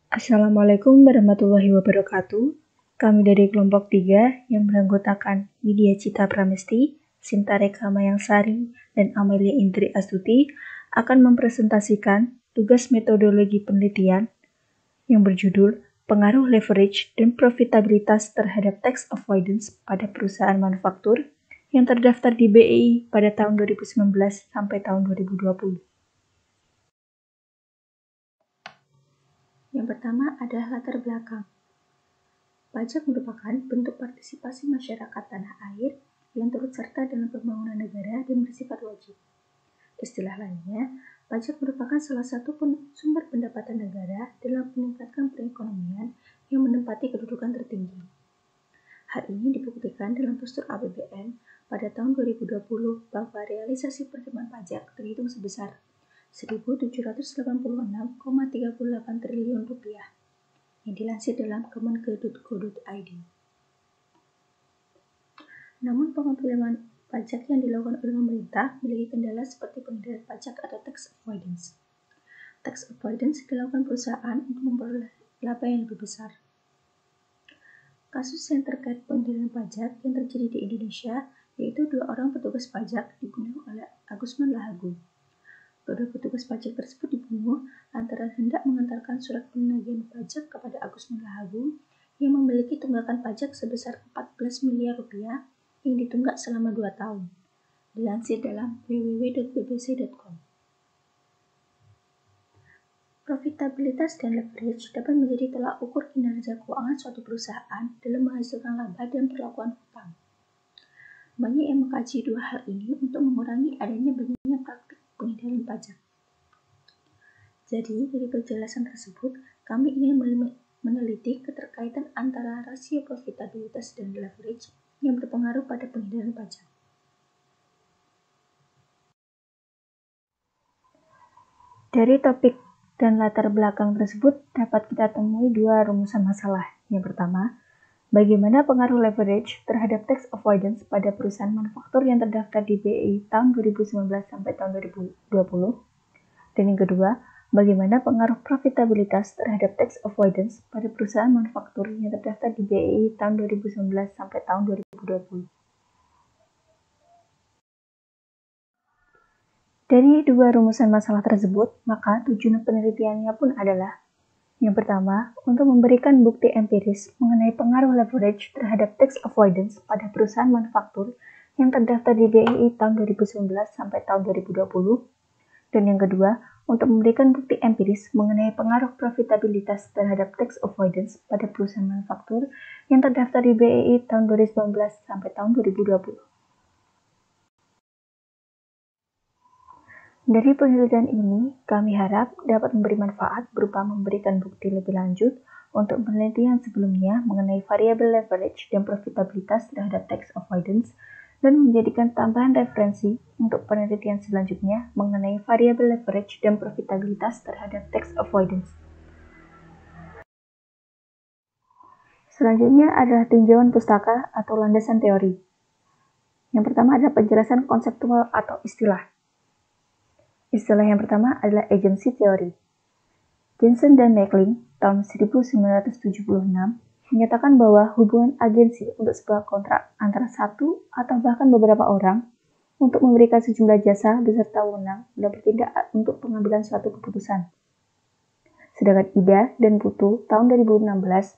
Assalamualaikum warahmatullahi wabarakatuh. Kami dari kelompok 3 yang beranggotakan Widya Cita Pramesti, Sinta Reka Mayangsari, dan Amelia Indri Astuti akan mempresentasikan tugas metodologi penelitian yang berjudul Pengaruh Leverage dan Profitabilitas terhadap Tax Avoidance pada perusahaan manufaktur yang terdaftar di BEI pada tahun 2019 sampai tahun 2020. Yang pertama adalah latar belakang. Pajak merupakan bentuk partisipasi masyarakat tanah air yang turut serta dalam pembangunan negara dan bersifat wajib. Istilah lainnya, pajak merupakan salah satu sumber pendapatan negara dalam meningkatkan perekonomian yang menempati kedudukan tertinggi. Hal ini dibuktikan dalam postur APBN pada tahun 2020 bahwa realisasi penerimaan pajak terhitung sebesar Rp1.786,38 triliun yang dilansir dalam kemenke.go.id. Namun pengampunan pajak yang dilakukan oleh pemerintah memiliki kendala seperti pengendalian pajak atau tax avoidance. Tax avoidance dilakukan perusahaan untuk memperoleh laba yang lebih besar. Kasus yang terkait pengendalian pajak yang terjadi di Indonesia yaitu 2 orang petugas pajak dibunuh oleh Agusman Lahagu. Kedua petugas pajak tersebut dibunuh antara hendak mengantarkan surat penagihan pajak kepada Agusman Lahagu yang memiliki tunggakan pajak sebesar 14 miliar rupiah yang ditunggak selama 2 tahun. Dilansir dalam www.bbc.com. Profitabilitas dan leverage dapat menjadi tolak ukur kinerja keuangan suatu perusahaan dalam menghasilkan laba dan perlakuan hutang. Banyak yang mengkaji 2 hal ini untuk mengurangi adanya banyaknya praktik pengendalian pajak. Jadi, dari penjelasan tersebut, kami ingin meneliti keterkaitan antara rasio profitabilitas dan leverage yang berpengaruh pada pengendalian pajak. Dari topik dan latar belakang tersebut dapat kita temui 2 rumusan masalah. Yang pertama, bagaimana pengaruh leverage terhadap tax avoidance pada perusahaan manufaktur yang terdaftar di BEI tahun 2019 sampai tahun 2020. Dan yang kedua, bagaimana pengaruh profitabilitas terhadap tax avoidance pada perusahaan manufaktur yang terdaftar di BEI tahun 2019 sampai tahun 2020. Dari 2 rumusan masalah tersebut, maka tujuan penelitiannya pun adalah yang pertama, untuk memberikan bukti empiris mengenai pengaruh leverage terhadap tax avoidance pada perusahaan manufaktur yang terdaftar di BEI tahun 2019 sampai tahun 2020. Dan yang kedua, untuk memberikan bukti empiris mengenai pengaruh profitabilitas terhadap tax avoidance pada perusahaan manufaktur yang terdaftar di BEI tahun 2019 sampai tahun 2020. Dari penelitian ini, kami harap dapat memberi manfaat berupa memberikan bukti lebih lanjut untuk penelitian sebelumnya mengenai variabel leverage dan profitabilitas terhadap tax avoidance dan menjadikan tambahan referensi untuk penelitian selanjutnya mengenai variabel leverage dan profitabilitas terhadap tax avoidance. Selanjutnya adalah tinjauan pustaka atau landasan teori. Yang pertama adalah penjelasan konseptual atau istilah. Istilah yang pertama adalah agency theory. Jensen dan Macklin tahun 1976 menyatakan bahwa hubungan agensi untuk sebuah kontrak antara satu atau bahkan beberapa orang untuk memberikan sejumlah jasa beserta wewenang dan bertindak untuk pengambilan suatu keputusan. Sedangkan Ida dan Putu tahun 2016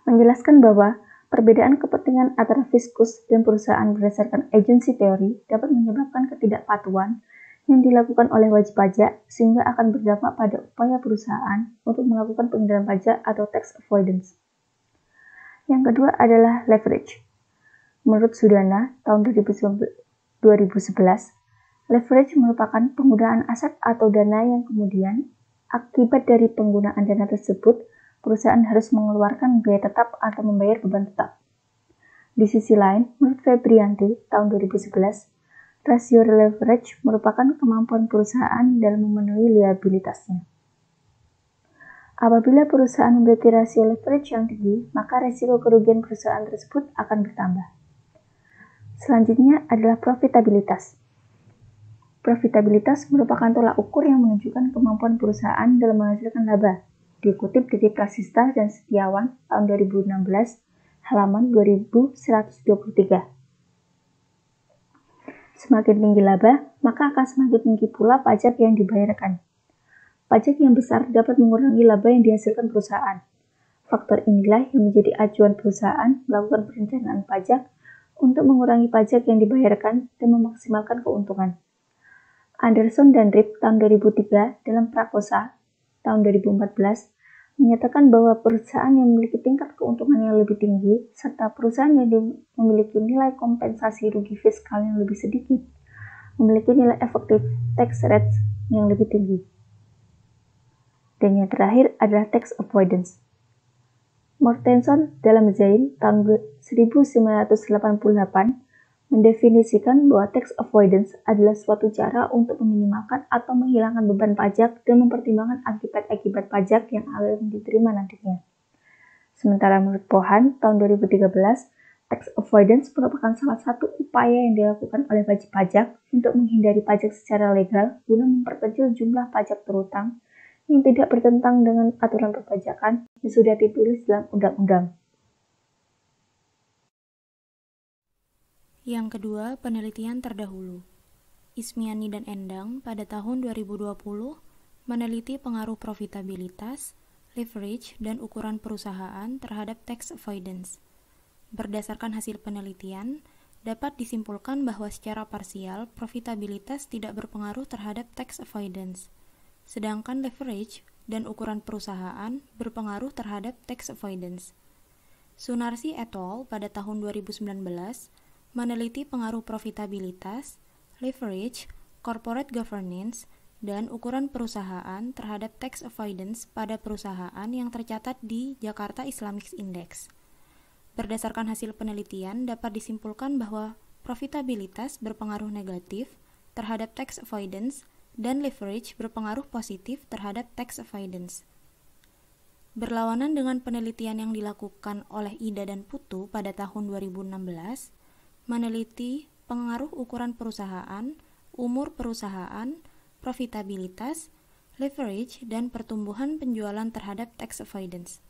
menjelaskan bahwa perbedaan kepentingan antara fiskus dan perusahaan berdasarkan agency theory dapat menyebabkan ketidakpatuhan yang dilakukan oleh wajib pajak sehingga akan berdampak pada upaya perusahaan untuk melakukan pengendalian pajak atau tax avoidance. Yang kedua adalah leverage. Menurut Sudana tahun 2011, leverage merupakan penggunaan aset atau dana yang kemudian akibat dari penggunaan dana tersebut perusahaan harus mengeluarkan biaya tetap atau membayar beban tetap. Di sisi lain, menurut Febrianti tahun 2011, rasio leverage merupakan kemampuan perusahaan dalam memenuhi liabilitasnya. Apabila perusahaan memiliki rasio leverage yang tinggi, maka risiko kerugian perusahaan tersebut akan bertambah. Selanjutnya adalah profitabilitas. Profitabilitas merupakan tolak ukur yang menunjukkan kemampuan perusahaan dalam menghasilkan laba. Dikutip dari Prasista dan Setiawan tahun 2016, halaman 2123. Semakin tinggi laba, maka akan semakin tinggi pula pajak yang dibayarkan. Pajak yang besar dapat mengurangi laba yang dihasilkan perusahaan. Faktor inilah yang menjadi acuan perusahaan melakukan perencanaan pajak untuk mengurangi pajak yang dibayarkan dan memaksimalkan keuntungan. Anderson dan Rip tahun 2003 dalam Prakosa tahun 2014 menyatakan bahwa perusahaan yang memiliki tingkat keuntungan yang lebih tinggi serta perusahaan yang memiliki nilai kompensasi rugi fiskal yang lebih sedikit memiliki nilai efektif tax rates yang lebih tinggi. Dan yang terakhir adalah tax avoidance. Mortenson dalam Zain tahun 1988 mendefinisikan bahwa tax avoidance adalah suatu cara untuk meminimalkan atau menghilangkan beban pajak dan mempertimbangkan akibat-akibat pajak yang akan diterima nantinya. Sementara menurut Pohan tahun 2013, tax avoidance merupakan salah satu upaya yang dilakukan oleh wajib pajak untuk menghindari pajak secara legal guna memperkecil jumlah pajak terutang yang tidak bertentangan dengan aturan perpajakan yang sudah ditulis dalam undang-undang. Yang kedua, penelitian terdahulu. Ismiani dan Endang pada tahun 2020 meneliti pengaruh profitabilitas, leverage, dan ukuran perusahaan terhadap tax avoidance. Berdasarkan hasil penelitian, dapat disimpulkan bahwa secara parsial profitabilitas tidak berpengaruh terhadap tax avoidance, sedangkan leverage dan ukuran perusahaan berpengaruh terhadap tax avoidance. Sunarsi et al. Pada tahun 2019 meneliti pengaruh profitabilitas, leverage, corporate governance, dan ukuran perusahaan terhadap tax avoidance pada perusahaan yang tercatat di Jakarta Islamic Index. Berdasarkan hasil penelitian, dapat disimpulkan bahwa profitabilitas berpengaruh negatif terhadap tax avoidance dan leverage berpengaruh positif terhadap tax avoidance. Berlawanan dengan penelitian yang dilakukan oleh Ida dan Putu pada tahun 2016, meneliti pengaruh ukuran perusahaan, umur perusahaan, profitabilitas, leverage, dan pertumbuhan penjualan terhadap tax avoidance.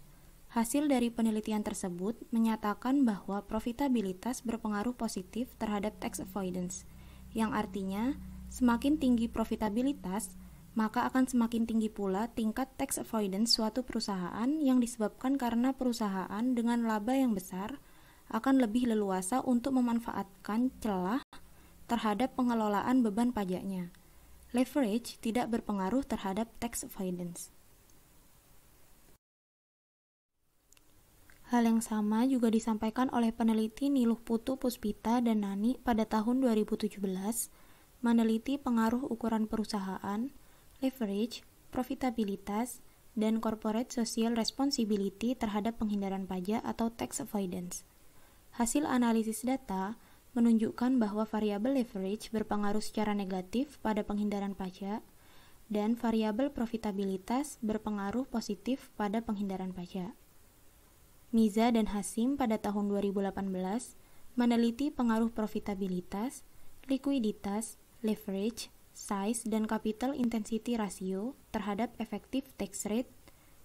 Hasil dari penelitian tersebut menyatakan bahwa profitabilitas berpengaruh positif terhadap tax avoidance, yang artinya semakin tinggi profitabilitas, maka akan semakin tinggi pula tingkat tax avoidance suatu perusahaan yang disebabkan karena perusahaan dengan laba yang besar akan lebih leluasa untuk memanfaatkan celah terhadap pengelolaan beban pajaknya. Leverage tidak berpengaruh terhadap tax avoidance. Hal yang sama juga disampaikan oleh peneliti Niluh Putu Puspita dan Nani pada tahun 2017, meneliti pengaruh ukuran perusahaan, leverage, profitabilitas, dan corporate social responsibility terhadap penghindaran pajak atau tax avoidance. Hasil analisis data menunjukkan bahwa variabel leverage berpengaruh secara negatif pada penghindaran pajak dan variabel profitabilitas berpengaruh positif pada penghindaran pajak. Miza dan Hasim pada tahun 2018 meneliti pengaruh profitabilitas, likuiditas, leverage, size, dan capital intensity ratio terhadap effective tax rate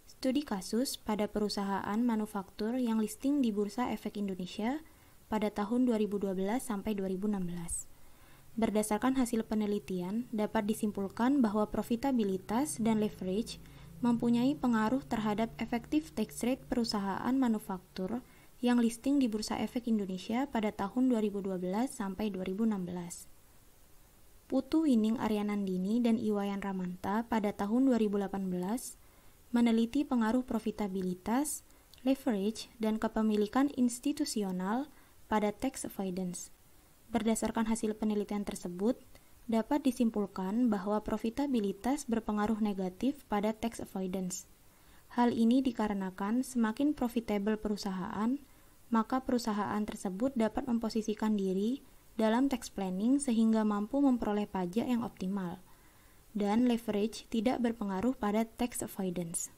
studi kasus pada perusahaan manufaktur yang listing di Bursa Efek Indonesia pada tahun 2012 sampai 2016. Berdasarkan hasil penelitian, dapat disimpulkan bahwa profitabilitas dan leverage mempunyai pengaruh terhadap efektif tax rate perusahaan manufaktur yang listing di Bursa Efek Indonesia pada tahun 2012 sampai 2016. Putu Wining Aryanandini dan Iwayan Ramanta pada tahun 2018 meneliti pengaruh profitabilitas, leverage, dan kepemilikan institusional pada tax avoidance. Berdasarkan hasil penelitian tersebut, dapat disimpulkan bahwa profitabilitas berpengaruh negatif pada tax avoidance. Hal ini dikarenakan semakin profitable perusahaan, maka perusahaan tersebut dapat memposisikan diri dalam tax planning sehingga mampu memperoleh pajak yang optimal. Dan leverage tidak berpengaruh pada tax avoidance.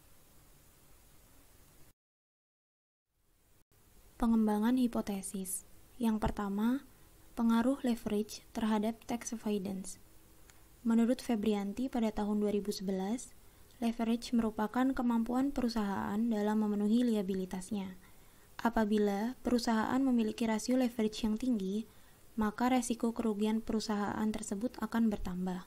Pengembangan hipotesis. Yang pertama, pengaruh leverage terhadap tax avoidance. Menurut Febrianti pada tahun 2011, Leverage merupakan kemampuan perusahaan dalam memenuhi liabilitasnya. Apabila perusahaan memiliki rasio leverage yang tinggi, maka resiko kerugian perusahaan tersebut akan bertambah.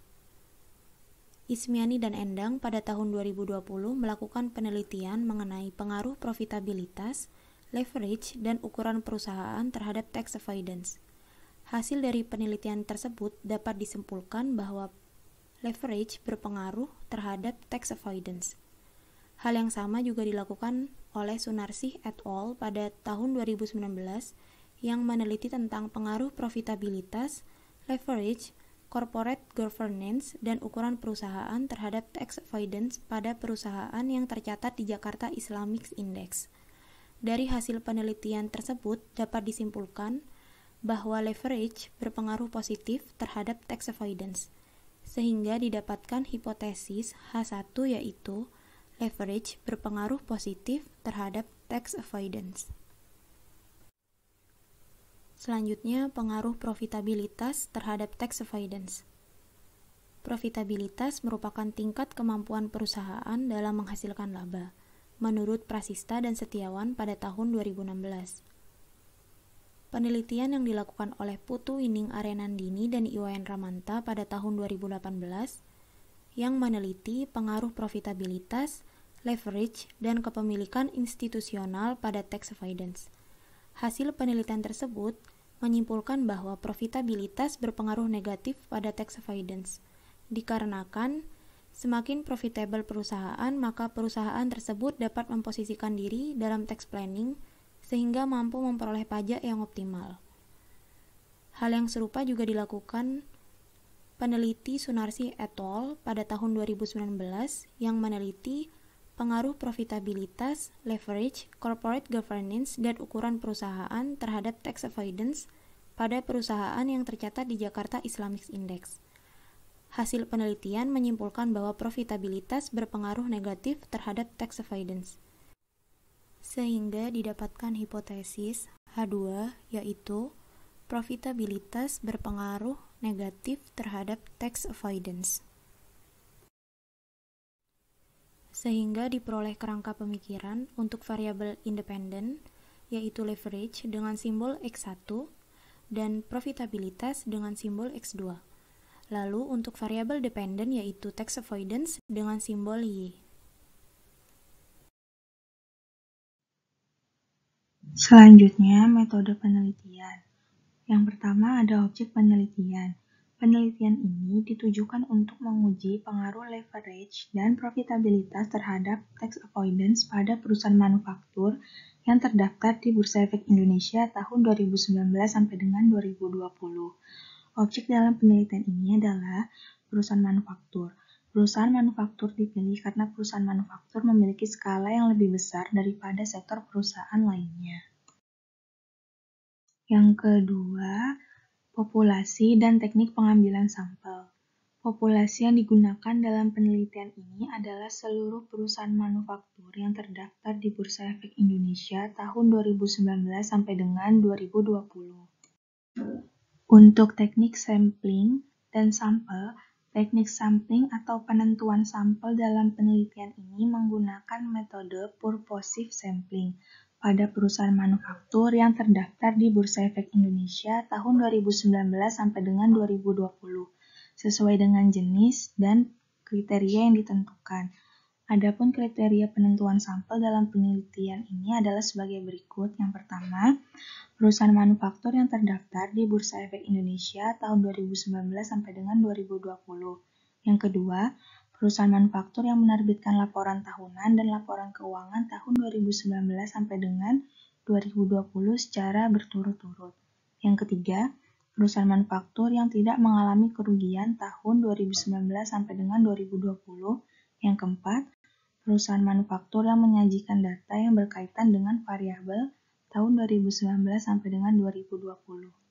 Ismiani dan Endang pada tahun 2020 melakukan penelitian mengenai pengaruh profitabilitas, leverage, dan ukuran perusahaan terhadap tax avoidance. Hasil dari penelitian tersebut dapat disimpulkan bahwa leverage berpengaruh terhadap tax avoidance. Hal yang sama juga dilakukan oleh Sunarsih et al. Pada tahun 2019 yang meneliti tentang pengaruh profitabilitas, leverage, corporate governance, dan ukuran perusahaan terhadap tax avoidance pada perusahaan yang tercatat di Jakarta Islamic Index. Dari hasil penelitian tersebut dapat disimpulkan bahwa leverage berpengaruh positif terhadap tax avoidance, sehingga didapatkan hipotesis H1 yaitu leverage berpengaruh positif terhadap tax avoidance. Selanjutnya, pengaruh profitabilitas terhadap tax avoidance. Profitabilitas merupakan tingkat kemampuan perusahaan dalam menghasilkan laba, menurut Prasista dan Setiawan pada tahun 2016. Penelitian yang dilakukan oleh Putu Wining Arenandini dan Iwayan Ramanta pada tahun 2018 yang meneliti pengaruh profitabilitas, leverage, dan kepemilikan institusional pada tax avoidance. Hasil penelitian tersebut menyimpulkan bahwa profitabilitas berpengaruh negatif pada tax avoidance, dikarenakan semakin profitable perusahaan, maka perusahaan tersebut dapat memposisikan diri dalam tax planning sehingga mampu memperoleh pajak yang optimal. Hal yang serupa juga dilakukan peneliti Sunarsih et al. Pada tahun 2019 yang meneliti pengaruh profitabilitas, leverage, corporate governance, dan ukuran perusahaan terhadap tax avoidance pada perusahaan yang tercatat di Jakarta Islamic Index. Hasil penelitian menyimpulkan bahwa profitabilitas berpengaruh negatif terhadap tax avoidance, sehingga didapatkan hipotesis H2 yaitu profitabilitas berpengaruh negatif terhadap tax avoidance. Sehingga diperoleh kerangka pemikiran untuk variabel independen yaitu leverage dengan simbol X1 dan profitabilitas dengan simbol X2. Lalu untuk variabel dependen yaitu tax avoidance dengan simbol Y. Selanjutnya, metode penelitian. Yang pertama ada objek penelitian. Penelitian ini ditujukan untuk menguji pengaruh leverage dan profitabilitas terhadap tax avoidance pada perusahaan manufaktur yang terdaftar di Bursa Efek Indonesia tahun 2019 sampai dengan 2020. Objek dalam penelitian ini adalah perusahaan manufaktur. Perusahaan manufaktur dipilih karena perusahaan manufaktur memiliki skala yang lebih besar daripada sektor perusahaan lainnya. Yang kedua, populasi dan teknik pengambilan sampel. Populasi yang digunakan dalam penelitian ini adalah seluruh perusahaan manufaktur yang terdaftar di Bursa Efek Indonesia tahun 2019 sampai dengan 2020. Untuk teknik sampling dan sampel, teknik sampling atau penentuan sampel dalam penelitian ini menggunakan metode purposive sampling pada perusahaan manufaktur yang terdaftar di Bursa Efek Indonesia tahun 2019 sampai dengan 2020, sesuai dengan jenis dan kriteria yang ditentukan. Adapun kriteria penentuan sampel dalam penelitian ini adalah sebagai berikut. Yang pertama, perusahaan manufaktur yang terdaftar di Bursa Efek Indonesia tahun 2019 sampai dengan 2020. Yang kedua, perusahaan manufaktur yang menerbitkan laporan tahunan dan laporan keuangan tahun 2019 sampai dengan 2020 secara berturut-turut. Yang ketiga, perusahaan manufaktur yang tidak mengalami kerugian tahun 2019 sampai dengan 2020. Yang keempat, perusahaan manufaktur yang menyajikan data yang berkaitan dengan variabel tahun 2019 sampai dengan 2020.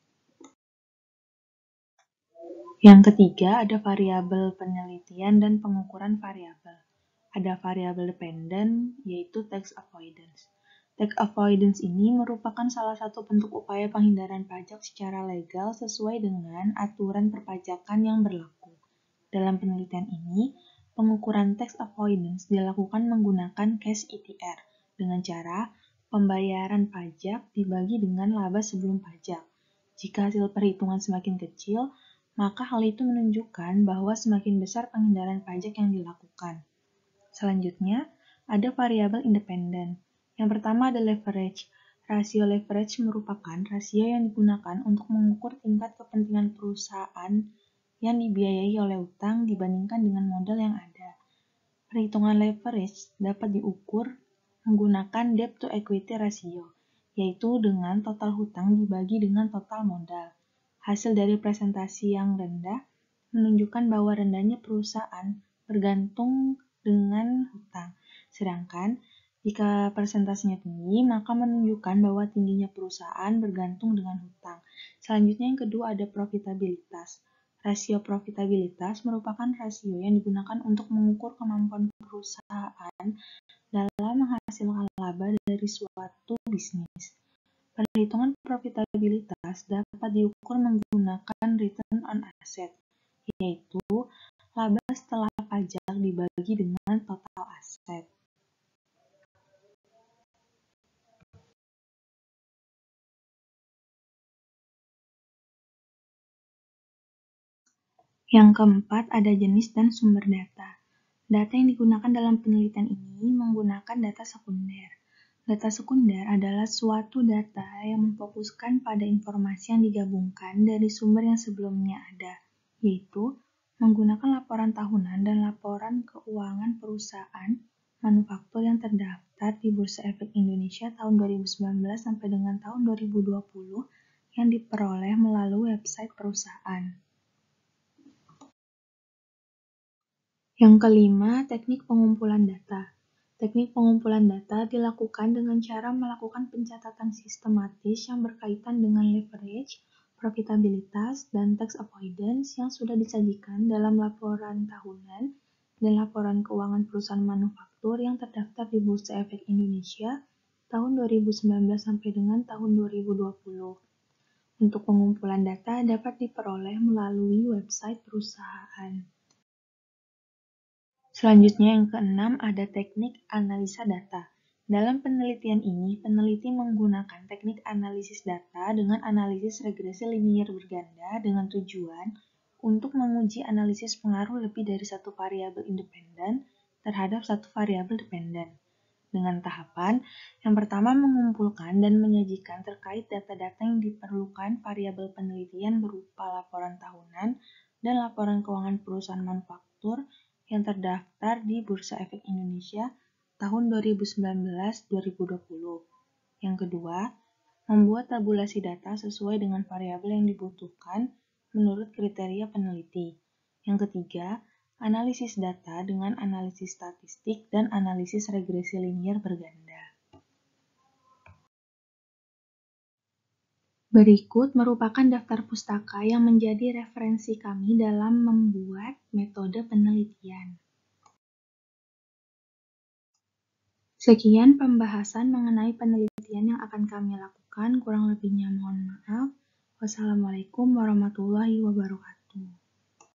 Yang ketiga, ada variabel penelitian dan pengukuran variabel. Ada variabel dependen, yaitu tax avoidance. Tax avoidance ini merupakan salah satu bentuk upaya penghindaran pajak secara legal sesuai dengan aturan perpajakan yang berlaku. Dalam penelitian ini, Pengukuran tax avoidance dilakukan menggunakan cash ETR dengan cara pembayaran pajak dibagi dengan laba sebelum pajak. Jika hasil perhitungan semakin kecil, maka hal itu menunjukkan bahwa semakin besar penghindaran pajak yang dilakukan. Selanjutnya, ada variabel independen. Yang pertama ada leverage. Rasio leverage merupakan rasio yang digunakan untuk mengukur tingkat kepentingan perusahaan yang dibiayai oleh utang dibandingkan dengan modal yang ada. Perhitungan leverage dapat diukur menggunakan debt to equity ratio, yaitu dengan total hutang dibagi dengan total modal. Hasil dari presentasi yang rendah menunjukkan bahwa rendahnya perusahaan bergantung dengan hutang. Sedangkan jika persentasenya tinggi, maka menunjukkan bahwa tingginya perusahaan bergantung dengan hutang. Selanjutnya yang kedua ada profitabilitas. Rasio profitabilitas merupakan rasio yang digunakan untuk mengukur kemampuan perusahaan dalam menghasilkan laba dari suatu bisnis. Perhitungan profitabilitas dapat diukur menggunakan return on asset, yaitu laba setelah pajak dibagi dengan total aset. Yang keempat, ada jenis dan sumber data. Data yang digunakan dalam penelitian ini menggunakan data sekunder. Data sekunder adalah suatu data yang memfokuskan pada informasi yang digabungkan dari sumber yang sebelumnya ada, yaitu menggunakan laporan tahunan dan laporan keuangan perusahaan manufaktur yang terdaftar di Bursa Efek Indonesia tahun 2019 sampai dengan tahun 2020 yang diperoleh melalui website perusahaan. Yang kelima, teknik pengumpulan data. Teknik pengumpulan data dilakukan dengan cara melakukan pencatatan sistematis yang berkaitan dengan leverage, profitabilitas, dan tax avoidance yang sudah disajikan dalam laporan tahunan dan laporan keuangan perusahaan manufaktur yang terdaftar di Bursa Efek Indonesia tahun 2019 sampai dengan tahun 2020. Untuk pengumpulan data dapat diperoleh melalui website perusahaan. Selanjutnya yang keenam ada teknik analisa data. Dalam penelitian ini, peneliti menggunakan teknik analisis data dengan analisis regresi linier berganda dengan tujuan untuk menguji analisis pengaruh lebih dari satu variabel independen terhadap satu variabel dependen. Dengan tahapan, yang pertama mengumpulkan dan menyajikan terkait data-data yang diperlukan variabel penelitian berupa laporan tahunan dan laporan keuangan perusahaan manufaktur yang terdaftar di Bursa Efek Indonesia tahun 2019-2020. Yang kedua, membuat tabulasi data sesuai dengan variabel yang dibutuhkan menurut kriteria peneliti. Yang ketiga, analisis data dengan analisis statistik dan analisis regresi linier berganda. Berikut merupakan daftar pustaka yang menjadi referensi kami dalam membuat metode penelitian. Sekian pembahasan mengenai penelitian yang akan kami lakukan, kurang lebihnya mohon maaf. Wassalamualaikum warahmatullahi wabarakatuh.